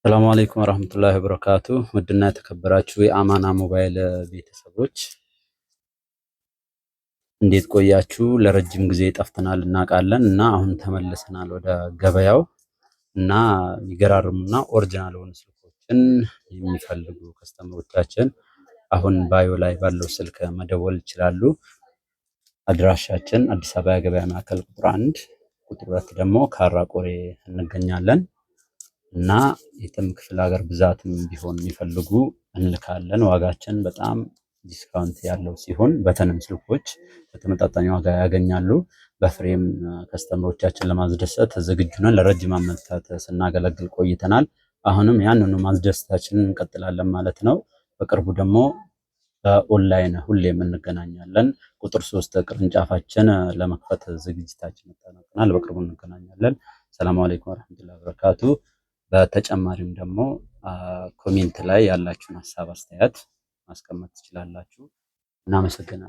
ሰላም አለይኩም ወራህመቱላሂ ወበረካቱ። ውድና የተከበራችሁ የአማና ሞባይል ቤተሰቦች እንዴት ቆያችሁ? ለረጅም ጊዜ ጠፍተናል እናውቃለን እና አሁን ተመልሰናል ወደ ገበያው እና የሚገራርሙና ኦሪጂናል የሆኑ ስልኮችን የሚፈልጉ ከስተመሮቻችን አሁን ባዮ ላይ ባለው ስልክ መደወል ይችላሉ። አድራሻችን አዲስ አበባ ገበያ ማዕከል ቁጥር 1 ቁጥር 2 ደግሞ ካራ ቆሬ እንገኛለን። እና የትም ክፍለ ሀገር ብዛትም ቢሆን የሚፈልጉ እንልካለን። ዋጋችን በጣም ዲስካውንት ያለው ሲሆን በተንም ስልኮች በተመጣጣኝ ዋጋ ያገኛሉ። በፍሬም ከስተመሮቻችን ለማስደሰት ዝግጁ ነን። ለረጅም ዓመታት ስናገለግል ቆይተናል። አሁንም ያንኑ ማስደሰታችንን እንቀጥላለን ማለት ነው። በቅርቡ ደግሞ በኦንላይን ሁሌም እንገናኛለን። ቁጥር 3 ቅርንጫፋችን ለመክፈት ዝግጅታችን ተጠናቀናል። በቅርቡ እንገናኛለን። ሰላም አለይኩም ወራህመቱላሂ ወበረካቱ። በተጨማሪም ደግሞ ኮሜንት ላይ ያላችሁን ሀሳብ አስተያየት ማስቀመጥ ትችላላችሁ። እናመሰግናለን።